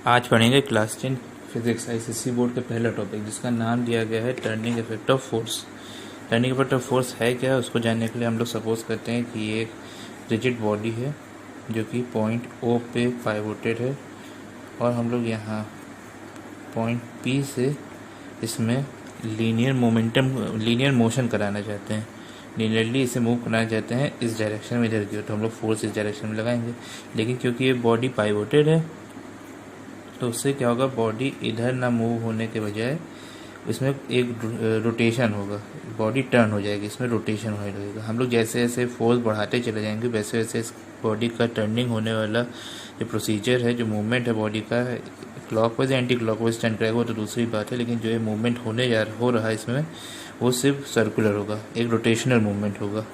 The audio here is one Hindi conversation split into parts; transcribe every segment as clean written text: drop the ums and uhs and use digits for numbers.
आज पढ़ेंगे क्लास 10 फिजिक्स आईसीएसई बोर्ड का पहला टॉपिक, जिसका नाम दिया गया है turning effect of force. Turning effect of force है क्या, उसको जानने के लिए हम लोग सपोज करते हैं कि ये एक रिजिड बॉडी है जो कि पॉइंट ओ पे पाइवोटेड है, और हम लोग यहाँ पॉइंट पी से इसमें लीनियर मोशन कराना चाहते हैं। लीनियरली इसे मूव कराना चाहते हैं इस डायरेक्शन में इधर की, तो हम लोग फोर्स इस डायरेक्शन में लगाएंगे। लेकिन क्योंकि ये बॉडी पाइवोटेड है तो उससे क्या होगा, बॉडी इधर ना मूव होने के बजाय इसमें एक रोटेशन होगा, बॉडी टर्न हो जाएगी, इसमें रोटेशन होने लगेगा। हम लोग जैसे जैसे फोर्स बढ़ाते चले जाएंगे वैसे वैसे इस बॉडी का टर्निंग होने वाला जो प्रोसीजर है, जो मूवमेंट है बॉडी का, क्लॉकवाइज एंटी क्लॉकवाइज टर्न करेगा वो तो दूसरी बात है, लेकिन जो ये मूवमेंट हो रहा है इसमें वो सिर्फ सर्कुलर होगा, एक रोटेशनल मूवमेंट होगा।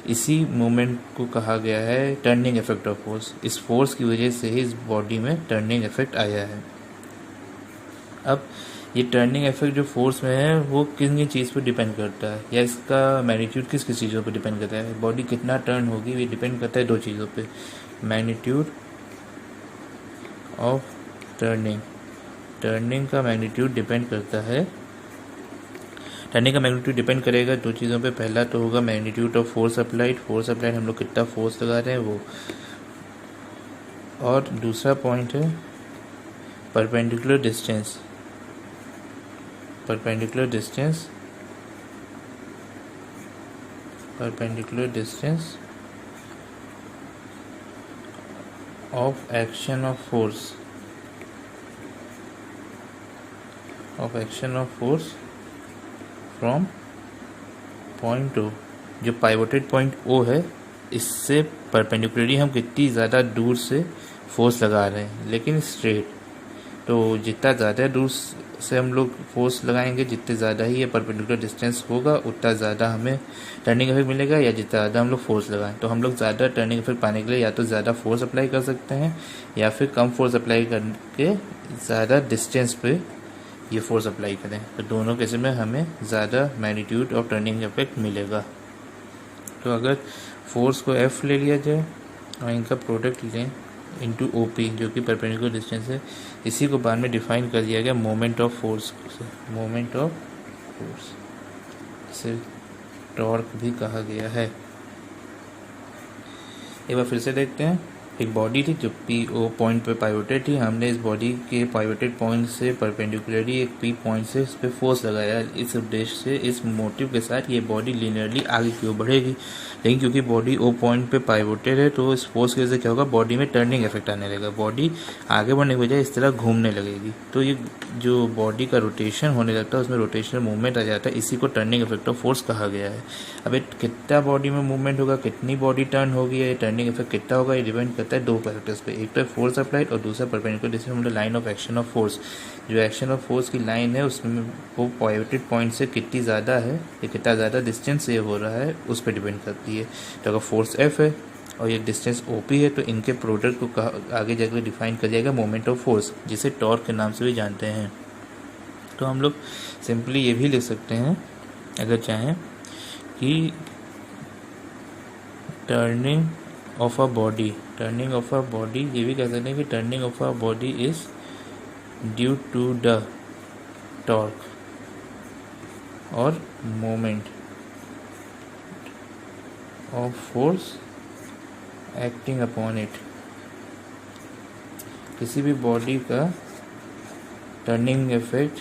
इसी मूवमेंट को कहा गया है टर्निंग इफेक्ट ऑफ फोर्स। इस फोर्स की वजह से ही इस बॉडी में टर्निंग इफेक्ट आया है। अब ये टर्निंग इफेक्ट जो फोर्स में है वो किन चीज़ पर डिपेंड करता है, या इसका मैग्नीट्यूड किस किस चीज़ों पर डिपेंड करता है। बॉडी कितना टर्न होगी ये डिपेंड करता है दो चीज़ों पे, मैग्नीट्यूड ऑफ टर्निंग का मैग्नीट्यूड डिपेंड करता है। टर्निंग का मैग्नीट्यूड डिपेंड करेगा दो चीज़ों पे। पहला तो होगा मैग्नीट्यूड ऑफ फोर्स अप्लाइड हम लोग कितना फोर्स लगा रहे हैं वो, और दूसरा पॉइंट है perpendicular distance of action of force from point O. जो पाइवोटेड पॉइंट ओ है इससे परपेंडिकुलरली हम कितनी ज़्यादा दूर से फोर्स लगा रहे हैं, लेकिन स्ट्रेट। तो जितना ज़्यादा दूर से हम लोग फोर्स लगाएंगे, जितने ज़्यादा ही ये परपेंडिकुलर डिस्टेंस होगा उतना ज़्यादा हमें टर्निंग इफेक्ट मिलेगा, या जितना ज़्यादा हम लोग फोर्स लगाएं। तो हम लोग ज़्यादा टर्निंग इफेक्ट पाने के लिए या तो ज़्यादा फोर्स अप्लाई कर सकते हैं, या फिर कम फोर्स अप्लाई करके ज़्यादा डिस्टेंस पे ये फोर्स अप्लाई करें। तो दोनों केस में हमें ज़्यादा मैग्नीट्यूड ऑफ टर्निंग इफेक्ट मिलेगा। तो अगर फोर्स को F ले लिया जाए और इनका प्रोडक्ट लें इंटू OP जो कि परपेंडिकुलर डिस्टेंस है, इसी को बाद में डिफाइन कर दिया गया मोमेंट ऑफ फोर्स इसे टॉर्क भी कहा गया है। एक बार फिर से देखते हैं। एक बॉडी थी जो PO पॉइंट पे पाइवोटेड थी। हमने इस बॉडी के पाइवोटेड पॉइंट से परपेंडिकुलरली एक P पॉइंट से इस पे फोर्स लगाया। इस उद्देश्य से, इस मोटिव के साथ ये बॉडी लिनियरली आगे की ओर बढ़ेगी, लेकिन क्योंकि बॉडी O पॉइंट पे पाइवोटेड है तो इस फोर्स की वजह से क्या होगा, बॉडी में टर्निंग इफेक्ट आने लगेगा। बॉडी आगे बढ़ने की बजाय इस तरह घूमने लगेगी। तो ये जो बॉडी का रोटेशन होने लगता है उसमें रोटेशनल मूवमेंट आ जाता है, इसी को टर्निंग इफेक्ट ऑफ फोर्स कहा गया है। अब कितना बॉडी में मूवमेंट होगा, कितनी बॉडी टर्न होगी, ये टर्निंग इफेक्ट कितना होगा, ये डिपेंड करता है दो फैक्टर्स पे। एक तो फोर्स अप्लाइड और दूसरा परपेंडिकुलर डिस्टेंस मतलब line of action of force. जो एक्शन ऑफ फोर्स की लाइन है उसमें वो पाइवोटेड पॉइंट से कितनी ज़्यादा है, या कितना ज़्यादा डिस्टेंस से हो रहा है उस पर डिपेंड करती है। तो अगर फोर्स F है और ये डिस्टेंस OP है तो इनके प्रोडक्ट को आगे जाकर डिफाइन कर जाएगा मोमेंट ऑफ फोर्स, जिसे टॉर्क के नाम से भी जानते हैं। तो हम लोग सिंपली ये भी लिख सकते हैं अगर चाहें कि टर्निंग ऑफ अ बॉडी, ये भी कह सकते हैं कि turning of a body is due to the torque और moment of force acting upon it. किसी भी बॉडी का टर्निंग इफेक्ट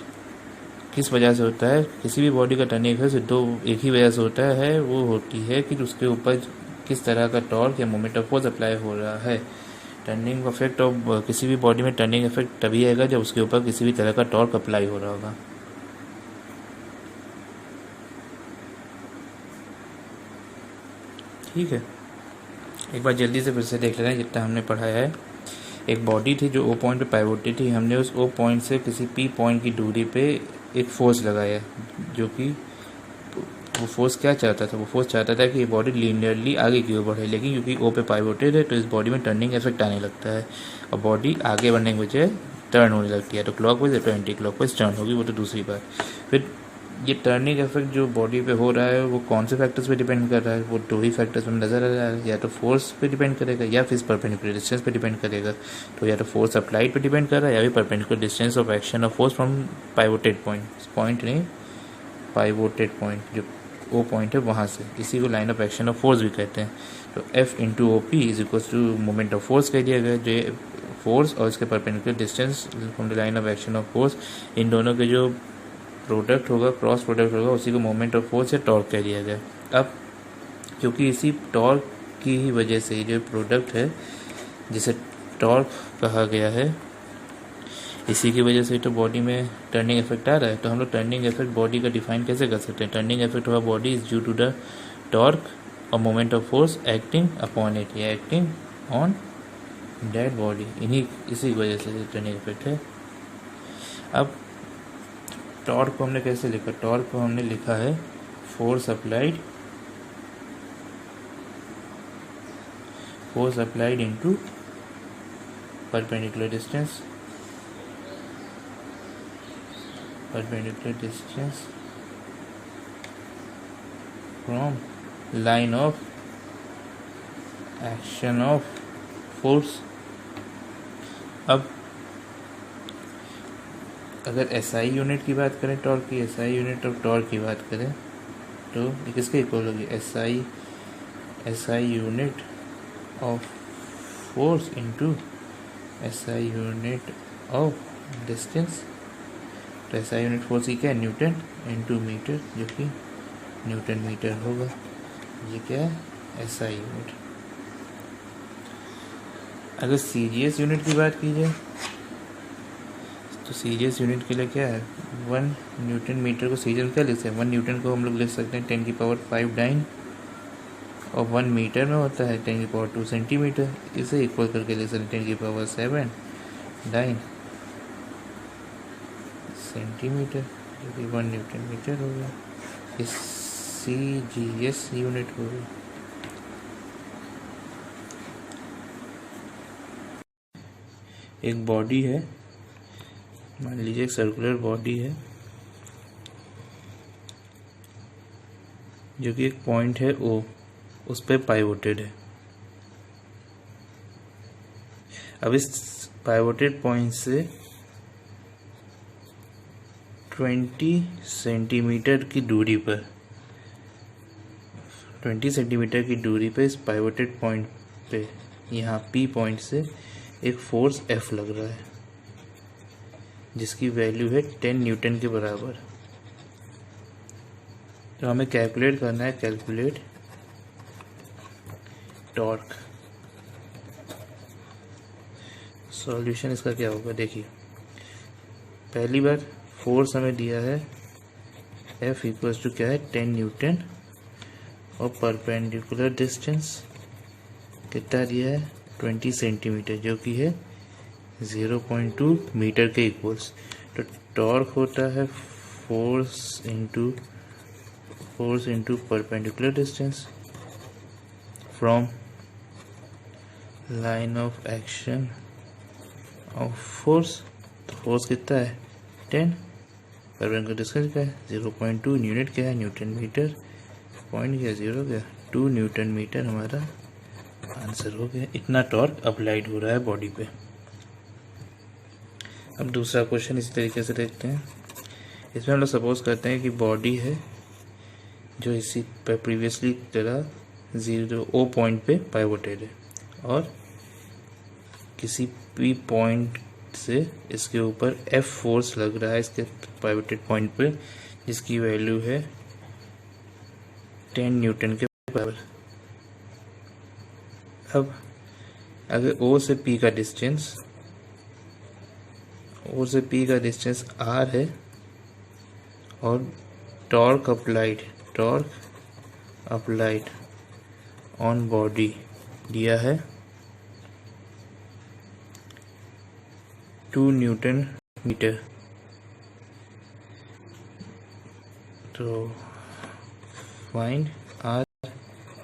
किस वजह से होता है, किसी भी बॉडी का टर्निंग इफेक्ट एक ही वजह से होता है, वो होती है कि उसके ऊपर किस तरह का टॉर्क या मोमेंट ऑफ फोर्स अप्लाई हो रहा है। टर्निंग इफेक्ट ऑफ किसी भी बॉडी में टर्निंग इफेक्ट तभी आएगा जब उसके ऊपर किसी भी तरह का टॉर्क अप्लाई हो रहा होगा। ठीक है, एक बार जल्दी से फिर से देख लेते हैं जितना हमने पढ़ाया है। एक बॉडी थी जो O पॉइंट पे पाइवोटेड थी। हमने उस O पॉइंट से किसी P पॉइंट की दूरी पे एक फोर्स लगाया, जो कि वो फोर्स क्या चाहता था, वो फोर्स चाहता था कि ये बॉडी लीनियरली आगे की ओर बढ़े, लेकिन क्योंकि O पे पाइवोटेड है तो इस बॉडी में टर्निंग इफेक्ट आने लगता है और बॉडी आगे बढ़ने की बजाय टर्न होने लगती है। तो क्लॉकवाइज या तो एंटी क्लॉकवाइज टर्न होगी, वो तो दूसरी बात। फिर ये टर्निंग इफेक्ट जो बॉडी पे हो रहा है वो कौन से फैक्टर्स पे डिपेंड कर रहा है? वो दो ही फैक्टर्स में नज़र आ रहा है, या तो फोर्स पे डिपेंड करेगा या फिर परपेंडिकुलर डिस्टेंस पे डिपेंड करेगा। तो या तो फोर्स अप्लाइड पे डिपेंड कर रहा है या फिर perpendicular distance of action of force from pivoted point नहीं, पाइवोटेड पॉइंट, जो वो पॉइंट है वहाँ से, इसी को line of action of force भी कहते हैं। तो F into O P is equal to moment of force कह दिया गया, जो फोर्स और इसके perpendicular distance from the line of action of force, इन दोनों के जो प्रोडक्ट होगा, क्रॉस प्रोडक्ट होगा, उसी को मोमेंट ऑफ फोर्स या टॉर्क कह दिया गया। अब क्योंकि इसी टॉर्क की ही वजह से जो प्रोडक्ट है जिसे टॉर्क कहा गया है, इसी की वजह से तो बॉडी में टर्निंग इफेक्ट आ रहा है। तो हम लोग टर्निंग इफेक्ट बॉडी का डिफाइन कैसे कर सकते हैं? Turning effect of body is due to the torque और moment of force acting upon it या एक्टिंग ऑन डेड बॉडी, इसी की वजह से टर्निंग इफेक्ट है। अब टॉर्क को हमने कैसे लिखा? टॉर्क को हमने लिखा है force applied into perpendicular distance from line of action of force. अब अगर एसआई यूनिट की बात करें टॉर्क की, एसआई यूनिट ऑफ टॉर्क की बात करें तो ये किसके इक्वल होगी? SI unit of force into SI unit of distance. तो एसआई यूनिट फोर्स की क्या है? न्यूटन इनटू मीटर, जो कि न्यूटन मीटर होगा। ये क्या है? SI unit. अगर सीजीएस यूनिट की बात की जाए तो सीजीएस यूनिट के लिए क्या है? 1 न्यूटन मीटर को सीजीएस क्या लिख सकते हैं? 1 न्यूटन को हम लोग लिख सकते हैं 10⁵ डाइन, और 1 मीटर में होता है 10⁻² सेंटीमीटर। इसे इक्वल करके लिख सकते हैं 10⁷ डाइन सेंटीमीटर, जो कि 1 न्यूटन मीटर हो गया। इस सीजीएस यूनिट हो गई। एक बॉडी है, मान लीजिए एक सर्कुलर बॉडी है जो कि एक पॉइंट है ओ, उस पर पाइवोटेड है। अब इस पाइवोटेड पॉइंट से 20 सेंटीमीटर की दूरी पर, 20 सेंटीमीटर की दूरी पे इस पाइवोटेड पॉइंट पे, यहाँ पी पॉइंट से एक फोर्स एफ लग रहा है जिसकी वैल्यू है 10 न्यूटन के बराबर। तो हमें कैलकुलेट करना है, कैलकुलेट टॉर्क। सॉल्यूशन इसका क्या होगा? देखिए, पहली बार फोर्स हमें दिया है F इक्वल्स टू क्या है? 10 न्यूटन, और परपेंडिकुलर डिस्टेंस कितना दिया है? 20 सेंटीमीटर, जो कि है 0.2 मीटर के इक्वल्स। तो टॉर्क होता है force into perpendicular distance from line of action of force. तो फोर्स कितना है? 10, परपेंडिकुलर डिस्टेंस क्या है? 0.2, यूनिट क्या है? न्यूटन मीटर, पॉइंट क्या? 0 क्या? 2 न्यूटन मीटर हमारा आंसर हो गया। इतना टॉर्क अप्लाइड हो रहा है बॉडी पे। अब दूसरा क्वेश्चन इसी तरीके से देखते हैं। इसमें हम लोग सपोज करते हैं कि बॉडी है जो इसी पे प्रीवियसली तरह 0 ओ पॉइंट पे पाइवोटेड है, और किसी भी पॉइंट से इसके ऊपर एफ फोर्स लग रहा है इसके पाइवोटेड पॉइंट पे, जिसकी वैल्यू है 10 न्यूटन के बराबर। अब अगर ओ से पी का डिस्टेंस आर है, और टॉर्क अप्लाइड ऑन बॉडी दिया है 2 न्यूटन मीटर, तो फाइंड आर।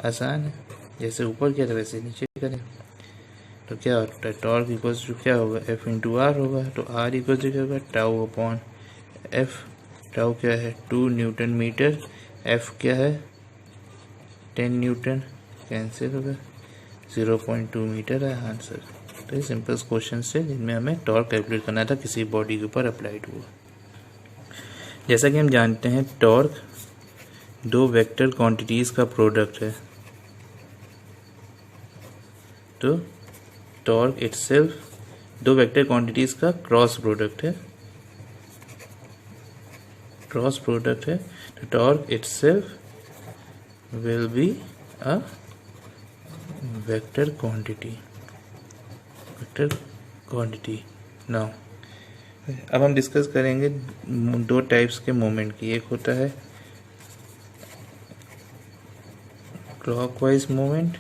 आसान है, जैसे ऊपर किया था वैसे नीचे करें। तो क्या होता है? टॉर्क इक्वल्स टू क्या होगा? एफ इंटू आर होगा। तो आर इक्वल्स टू क्या होगा? टाउ अपॉन एफ टाउ क्या है 2 न्यूटन मीटर, एफ क्या है 10 न्यूटन, कैंसिल हो गया 0.2 मीटर है आंसर। तो ये सिंपल क्वेश्चन है जिनमें हमें टॉर्क कैलकुलेट करना था किसी बॉडी के ऊपर अप्लाइड हुआ। जैसा कि हम जानते हैं टॉर्क दो वेक्टर क्वांटिटीज का प्रोडक्ट है, तो टॉर्क इटसेल्फ दो वेक्टर क्वांटिटीज का क्रॉस प्रोडक्ट है, तो torque itself will be a vector quantity. Now अब हम डिस्कस करेंगे दो टाइप्स के मोमेंट की। एक होता है क्लॉकवाइज मोमेंट,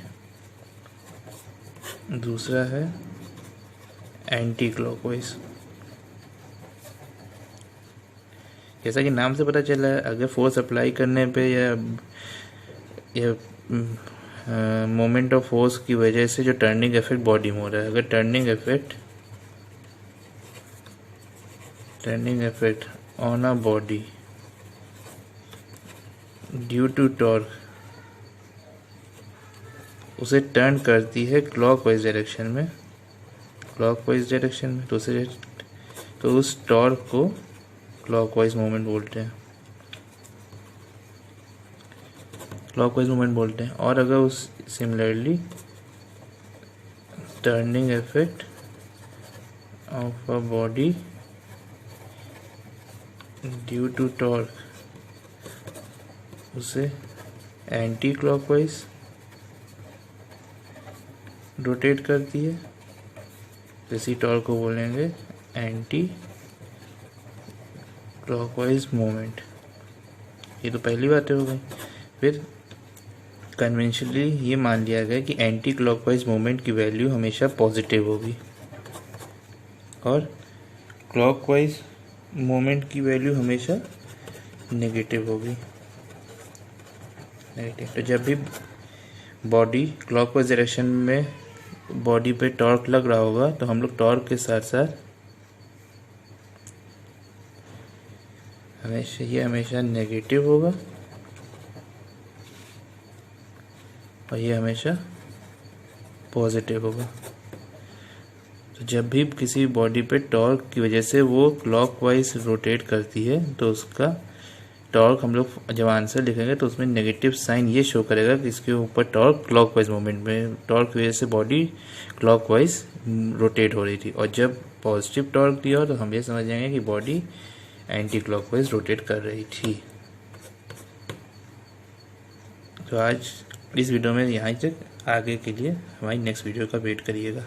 दूसरा है एंटी क्लॉकवाइज। जैसा कि नाम से पता चला है, अगर फोर्स अप्लाई करने पे या मोमेंट ऑफ फोर्स की वजह से जो टर्निंग इफेक्ट बॉडी में हो रहा है, अगर turning effect on a body due to torque उसे टर्न करती है क्लॉकवाइज डायरेक्शन में, तो उस टॉर्क को क्लॉकवाइज मोमेंट बोलते हैं। और अगर उस similarly turning effect of a body due to torque उसे एंटी क्लॉकवाइज रोटेट करती है, इसी टॉर्क को बोलेंगे एंटी क्लॉकवाइज मोमेंट। ये तो पहली बात हो गई। फिर कन्वेंशनली ये मान लिया गया कि एंटी क्लॉकवाइज मोमेंट की वैल्यू हमेशा पॉजिटिव होगी और क्लॉकवाइज मोमेंट की वैल्यू हमेशा नेगेटिव होगी। तो जब भी बॉडी क्लॉकवाइज डायरेक्शन में बॉडी पे टॉर्क लग रहा होगा तो हम लोग टॉर्क के साथ साथ हमेशा नेगेटिव होगा और ये हमेशा पॉजिटिव होगा। तो जब भी किसी बॉडी पे टॉर्क की वजह से वो क्लॉकवाइज रोटेट करती है तो उसका टॉर्क हम लोग जब आंसर लिखेंगे तो उसमें नेगेटिव साइन ये शो करेगा कि इसके ऊपर टॉर्क क्लॉकवाइज मोमेंट में, टॉर्क की वजह से बॉडी क्लॉकवाइज रोटेट हो रही थी। और जब पॉजिटिव टॉर्क दिया तो हम ये समझ जाएंगे कि बॉडी एंटी क्लॉकवाइज रोटेट कर रही थी। तो आज इस वीडियो में यहाँ तक, आगे के लिए हमारी नेक्स्ट वीडियो का वेट करिएगा।